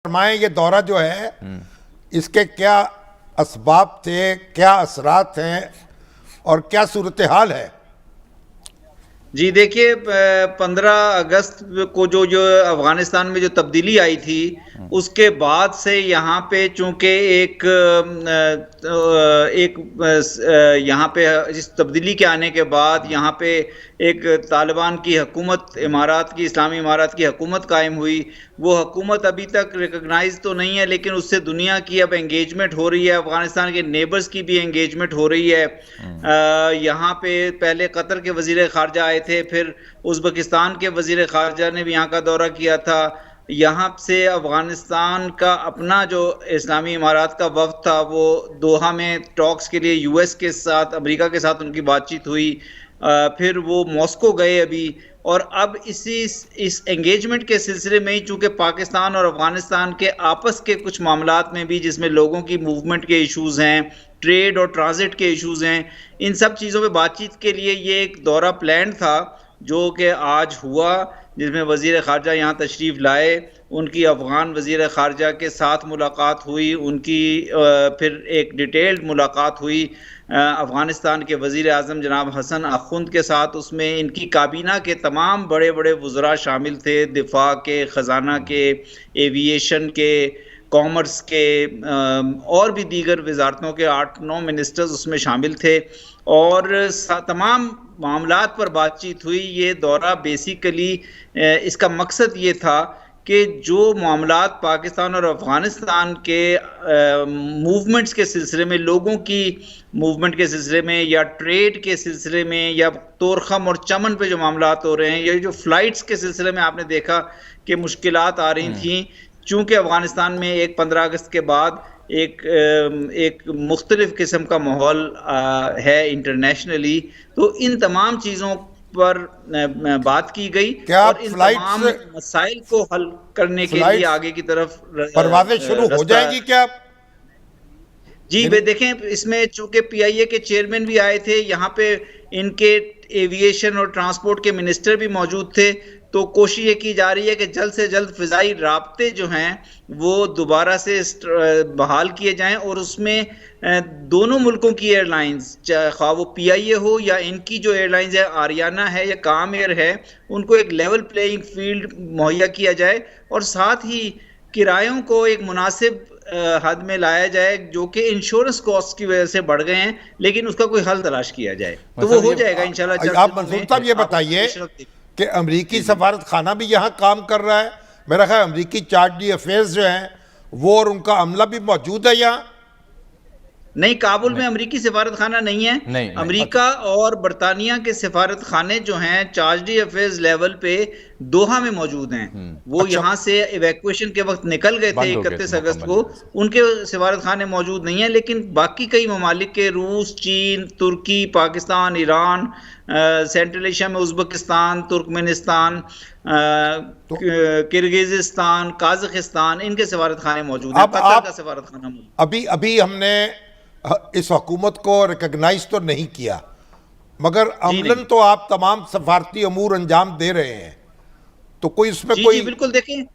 फरमाएं ये दौरा जो है इसके क्या असबाब थे, क्या असरात हैं और क्या सूरत हाल है। जी देखिए, 15 अगस्त को जो अफगानिस्तान में जो तब्दीली आई थी उसके बाद से यहाँ पे चूंकि यहाँ पे इस तब्दीली के आने के बाद यहाँ पे एक तालिबान की हुकूमत, इस्लामी इमारात की हुकूमत कायम हुई। वो हुकूमत अभी तक रिकग्नाइज तो नहीं है, लेकिन उससे दुनिया की अब एंगेजमेंट हो रही है, अफगानिस्तान के नेबर्स की भी एंगेजमेंट हो रही है। यहाँ पे पहले कतर के वजीर खारजा आए थे, फिर उज़्बेकिस्तान के वजीर खारजा ने भी यहाँ का दौरा किया था। यहाँ से अफगानिस्तान का अपना जो इस्लामी इमारात का वफ्द था वो दोहा में टॉक्स के लिए यूएस के साथ, अमेरिका के साथ उनकी बातचीत हुई। फिर वो मॉस्को गए अभी, और अब इस एंगेजमेंट के सिलसिले में ही चूंकि पाकिस्तान और अफगानिस्तान के आपस के कुछ मामलात में भी, जिसमें लोगों की मूवमेंट के इश्यूज हैं, ट्रेड और ट्रांजिट के इश्यूज हैं, इन सब चीज़ों पे बातचीत के लिए ये एक दौरा प्लान था जो कि आज हुआ, जिसमें वजीर खारजा यहाँ तशरीफ़ लाए। उनकी अफ़गान वजीर खारजा के साथ मुलाकात हुई, उनकी फिर एक डिटेल्ड मुलाकात हुई अफ़गानिस्तान के वज़ीर आज़म जनाब हसन आखुंद के साथ। उसमें इनकी काबीना के तमाम बड़े बड़े वज़रा शामिल थे, दिफा के, ख़जाना के, एविएशन के, कॉमर्स के, और भी दीगर वजारतों के 8-9 मिनिस्टर्स उसमें शामिल थे, और तमाम मामलात पर बातचीत हुई। ये दौरा बेसिकली इसका मकसद ये था कि जो मामलात पाकिस्तान और अफगानिस्तान के मूवमेंट्स के सिलसिले में, लोगों की मूवमेंट के सिलसिले में, या ट्रेड के सिलसिले में, या तोरखम और चमन पे जो मामलात हो रहे हैं, या जो फ्लाइट्स के सिलसिले में आपने देखा कि मुश्किलात आ रही थी, चूंकि अफगानिस्तान में एक 15 अगस्त के बाद एक मुख्तलिफ किस्म का माहौल है इंटरनेशनली, तो इन तमाम चीज़ों पर बात की गई और इन तमाम मसाइल को हल करने के लिए आगे की तरफ परवाज़ें शुरू हो जाएंगी क्या? जी वे देखें, इसमें चूंकि पीआईए के चेयरमैन भी आए थे यहाँ पे, इनके एविएशन और ट्रांसपोर्ट के मिनिस्टर भी मौजूद थे, तो कोशिश ये की जा रही है कि जल्द से जल्द फ़िज़ाई राब्ते जो हैं वो दोबारा से बहाल किए जाएं, और उसमें दोनों मुल्कों की एयरलाइंस, चाहे वो पीआईए हो या इनकी जो एयरलाइंस है, आरियाना है या काम एयर है, उनको एक लेवल प्लेइंग फील्ड मुहैया किया जाए, और साथ ही किरायों को एक मुनासिब हद में लाया जाए, जो कि इंश्योरेंस कॉस्ट की वजह से बढ़ गए हैं, लेकिन उसका कोई हल तलाश किया जाए तो वो हो जाएगा इंशाल्लाह। आप मंसूर साहब ये बताइए कि अमरीकी सफारत खाना भी यहाँ काम कर रहा है, मेरा ख्याल अमरीकी चार्ज डी अफेयर्स जो हैं वो और उनका अमला भी मौजूद है यहाँ। नहीं, काबुल में अमरीकी सिफारत खाना नहीं है। नहीं, अमरीका और बरतानिया के सिफारत खाने जो हैं चार्ज डी अफेयर्स लेवल पे दोहा में मौजूद हैं। वो यहाँ से इवैक्यूएशन के वक्त निकल गए थे 31 अगस्त को, उनके सिफारत खाने मौजूद नहीं है, लेकिन बाकी कई ममालिक के, रूस, चीन, तुर्की, पाकिस्तान, ईरान, सेंट्रल एशिया में उज़्बेकिस्तान, तुर्कमेनिस्तान, किर्गिज़िस्तान, काज़ाकिस्तान, इनके सिफारत खाने मौजूद हैं। कतर का सिफारत खाना मौजूद। अभी हमने इस हुकूमत को रिकग्नाइज तो नहीं किया, मगर अमलन तो आप तमाम सफारती अमूर अंजाम दे रहे हैं, तो कोई उसमें कोई? बिल्कुल, देखें,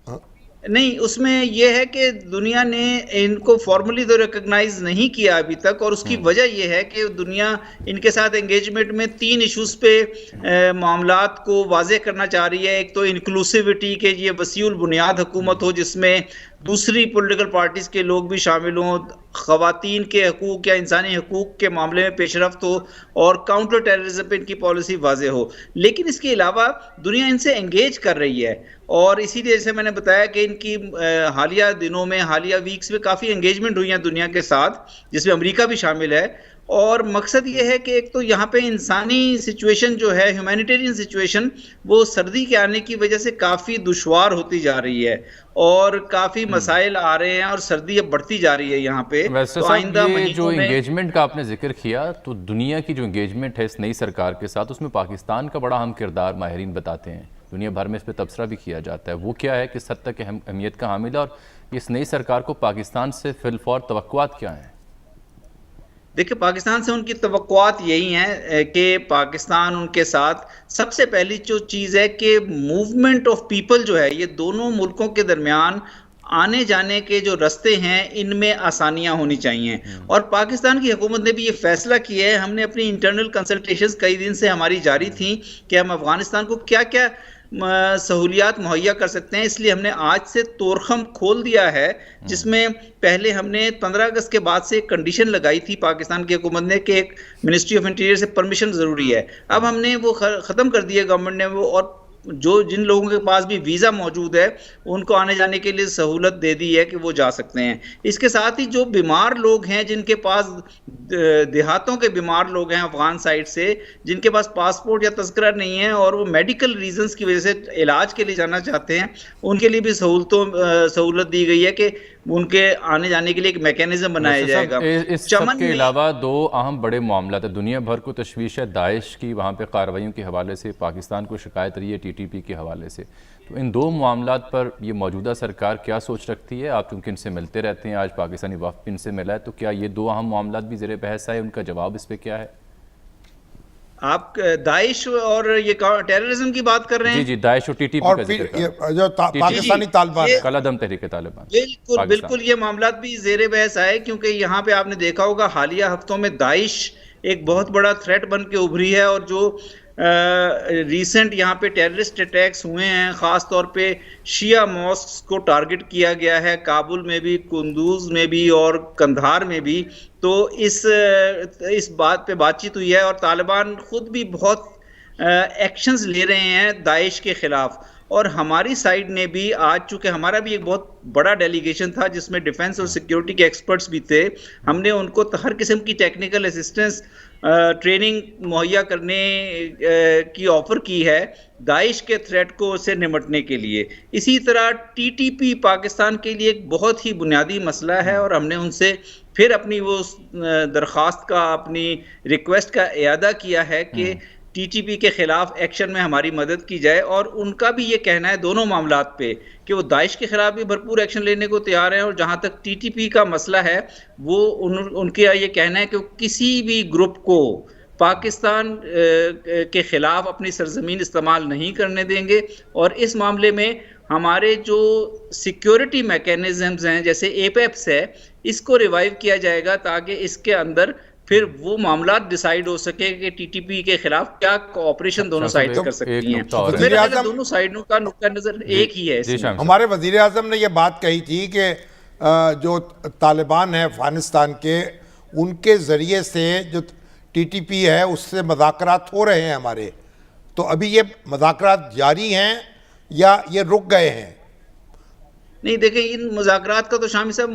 नहीं, उसमें यह है कि दुनिया ने इनको फॉर्मली तो रिकग्नाइज नहीं किया अभी तक, और उसकी वजह यह है कि दुनिया इनके साथ एंगेजमेंट में 3 इश्यूज पे मामलात को वाजे करना चाह रही है। एक तो इंक्लूसिविटी के, ये वसीउल बुनियाद हुकूमत हो जिसमें दूसरी पॉलिटिकल पार्टीज के लोग भी शामिल हों, ख़वातीन के हकूक़ या इंसानी हकूक़ के मामले में पेशरफ्त हो, और काउंटर टेररिज्म पे इनकी पॉलिसी वाजे हो। लेकिन इसके अलावा दुनिया इनसे एंगेज कर रही है, और इसीलिए जैसे मैंने बताया कि इनकी हालिया दिनों में, हालिया वीक्स में काफ़ी एंगेजमेंट हुई है दुनिया के साथ, जिसमें अमेरिका भी शामिल है। और मकसद ये है कि एक तो यहाँ पे इंसानी सिचुएशन जो है, ह्यूमैनिटेरियन सिचुएशन, वो सर्दी के आने की वजह से काफ़ी दुश्वार होती जा रही है, और काफ़ी मसाइल आ रहे हैं, और सर्दी अब बढ़ती जा रही है यहाँ पे। वैसे तो आइंदा जो एंगेजमेंट का आपने जिक्र किया, तो दुनिया की जो एंगेजमेंट है इस नई सरकार के साथ, उसमें पाकिस्तान का बड़ा अहम किरदार माहिरीन बताते हैं, दुनिया भर में इस पर तबसरा भी किया जाता है। वो क्या है, किस हद तक अहमियत का हामिल है, और इस नई सरकार को पाकिस्तान से फिलफौर तवक्कुआत क्या है? देखिए, पाकिस्तान से उनकी तवक्कुआत यही हैं कि पाकिस्तान उनके साथ, सबसे पहली जो चीज़ है कि मूवमेंट ऑफ पीपल जो है, ये दोनों मुल्कों के दरमियान आने जाने के जो रास्ते हैं इनमें आसानियां होनी चाहिए। और पाकिस्तान की हुकूमत ने भी ये फैसला किया है, हमने अपनी इंटरनल कंसल्टेशंस कई दिन से हमारी जारी थी कि हम अफगानिस्तान को क्या क्या सहूलियात मुहैया कर सकते हैं, इसलिए हमने आज से तोरखम खोल दिया है, जिसमें पहले हमने 15 अगस्त के बाद से एक कंडीशन लगाई थी पाकिस्तान की हुकूमत ने कि एक मिनिस्ट्री ऑफ इंटीरियर से परमिशन ज़रूरी है। अब हमने वो ख़त्म कर दिया गवर्नमेंट ने वो, और जिन लोगों के पास भी वीज़ा मौजूद है उनको आने जाने के लिए सहूलत दे दी है कि वो जा सकते हैं। इसके साथ ही जो बीमार लोग हैं, जिनके पास देहातों के बीमार लोग हैं अफगान साइड से, जिनके पास पासपोर्ट या तज़किरा नहीं है और वो मेडिकल रीजंस की वजह से इलाज के लिए जाना चाहते हैं, उनके लिए भी सहूलत दी गई है कि उनके आने जाने के लिए एक मैकेनिज्म बनाया जाएगा। इस सब के अलावा दो अहम बड़े मामला है, दुनिया भर को तशवीश है दाइश की, वहाँ पे कार्रवाइयों के हवाले से पाकिस्तान को शिकायत रही है TTP के हवाले से। तो इन दो मामलात पर ये मौजूदा सरकार क्या सोच रखती है? आप चूँकि इनसे मिलते रहते हैं, आज पाकिस्तानी वफ़द इनसे मिला है, तो क्या ये दो अहम मामलात भी ज़ेर बहस आए? उनका जवाब इस पर क्या है? आप दाइश और ये टेररिज्म की बात कर रहे हैं? जी, दाइश और TTP और का फिर जिक्र जो पाकिस्तानी तालिबान है, कलादम तहरीक तालिबान, बिल्कुल ये मामलात भी ज़ेर बहस आए, क्योंकि यहाँ पे आपने देखा होगा हालिया हफ्तों में दाइश एक बहुत बड़ा थ्रेट बन के उभरी है, और जो रिसेंट यहाँ पे टेररिस्ट अटैक्स हुए हैं, ख़ास तौर पे शिया मॉस्क को टारगेट किया गया है, काबुल में भी, कुंदूज में भी और कंधार में भी। तो इस बात पे बातचीत हुई है, और तालिबान खुद भी बहुत एक्शंस ले रहे हैं दाइश के खिलाफ। और हमारी साइड ने भी आज, चूंकि हमारा भी एक बहुत बड़ा डेलीगेशन था जिसमें डिफेंस और सिक्योरिटी के एक्सपर्ट्स भी थे, हमने उनको हर किस्म की टेक्निकल असिस्टेंस ट्रेनिंग मुहैया करने की ऑफर की है दाइश के थ्रेट को से निपटने के लिए। इसी तरह TTP पाकिस्तान के लिए एक बहुत ही बुनियादी मसला है, और हमने उनसे फिर अपनी वो दरख्वास्त का, अपनी रिक्वेस्ट का इयादा किया है कि TTP के खिलाफ एक्शन में हमारी मदद की जाए। और उनका भी ये कहना है दोनों मामलात पे कि वो दाइश के खिलाफ भी भरपूर एक्शन लेने को तैयार हैं, और जहाँ तक TTP का मसला है वो उनका ये कहना है कि किसी भी ग्रुप को पाकिस्तान के खिलाफ अपनी सरजमीन इस्तेमाल नहीं करने देंगे। और इस मामले में हमारे जो सिक्योरिटी मैकेनिज्म्स हैं, जैसे APEPS है, इसको रिवाइव किया जाएगा ताकि इसके अंदर फिर वो मामला डिसाइड हो सके कि TTP के खिलाफ क्या कोऑपरेशन दोनों साइड कर सकती हैं। तो दोनों साइडों का नुक्ता नजर एक ही है। हमारे वजीर आजम ने ये बात कही थी कि जो तालिबान है अफगानिस्तान के, उनके ज़रिए से जो TTP है उससे मुज़ाकरात हो रहे हैं हमारे, तो अभी ये मुज़ाकरात जारी हैं या ये रुक गए हैं? नहीं, देखिए, इन मुज़ाकरात का तो शामी साहब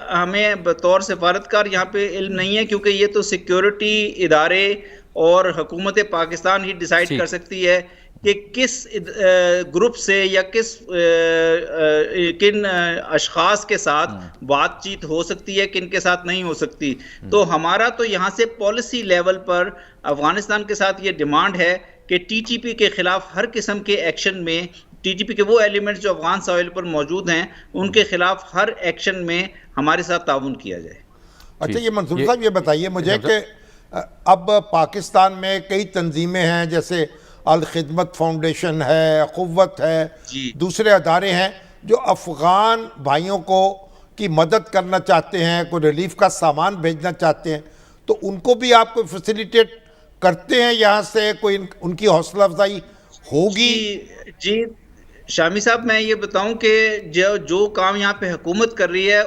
हमें बतौर सफारतकार यहाँ पे इल्म नहीं है, क्योंकि ये तो सिक्योरिटी इदारे और हुकूमत पाकिस्तान ही डिसाइड कर सकती है कि किस ग्रुप से या किन अशखास के साथ बातचीत हो सकती है, किन के साथ नहीं हो सकती। तो हमारा तो यहाँ से पॉलिसी लेवल पर अफगानिस्तान के साथ ये डिमांड है कि TTP के खिलाफ हर किस्म के एक्शन में, TTP के वो एलिमेंट्स जो अफगान सॉइल पर मौजूद हैं, उनके खिलाफ हर एक्शन में हमारे साथ ताउन किया जाए। अच्छा, ये मंसूर साहब ये बताइए मुझे कि अब पाकिस्तान में कई तंजीमें हैं, जैसे अल खिदमत फाउंडेशन है, क़ुव्वत है, दूसरे अदारे हैं जो अफ़गान भाइयों को की मदद करना चाहते हैं, कोई रिलीफ का सामान भेजना चाहते हैं, तो उनको भी आप कोई फैसिलिटेट करते हैं यहाँ से? कोई उनकी हौसला अफजाई होगी? जी शामी साहब, मैं ये बताऊं कि जो काम यहाँ पे हुकूमत कर रही है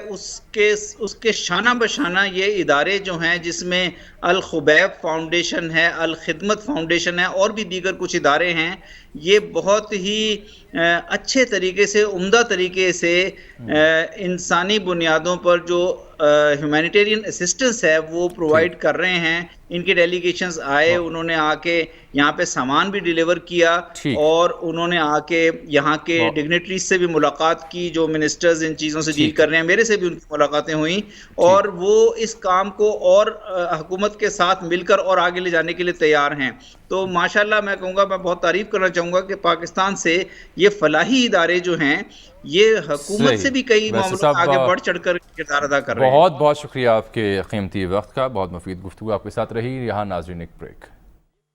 उसके शाना बशाना ये इदारे जो हैं, जिसमें अल खुबैब फाउंडेशन है, अल खिदमत फाउंडेशन है, और भी दीगर कुछ इदारे हैं, ये बहुत ही अच्छे तरीके से, उम्दा तरीके से इंसानी बुनियादों पर जो ह्यूमैनिटेरियन असिस्टेंस है वो प्रोवाइड कर रहे हैं। इनके डेलीगेशंस आए, उन्होंने आके यहाँ पे सामान भी डिलीवर किया, और उन्होंने आके यहाँ के डिग्नेटरीज से भी मुलाकात की, जो मिनिस्टर्स इन चीज़ों से डील कर रहे हैं, मेरे से भी उनकी मुलाकातें हुई, और वो इस काम को और हुकूमत के साथ मिलकर और आगे ले जाने के लिए तैयार हैं। तो माशाल्लाह मैं कहूँगा, मैं बहुत तारीफ करना चाहूँगा कि पाकिस्तान से ये फलाही इदारे जो हैं, ये हुकूमत से भी कई मामलों में आगे बढ़ चढ़कर किरदार अदा कर रहे हैं। बहुत बहुत शुक्रिया आपके कीमती वक्त का, बहुत मुफीद गुफ्तगू आपके साथ रही। यहाँ नाज़रीन एक ब्रेक।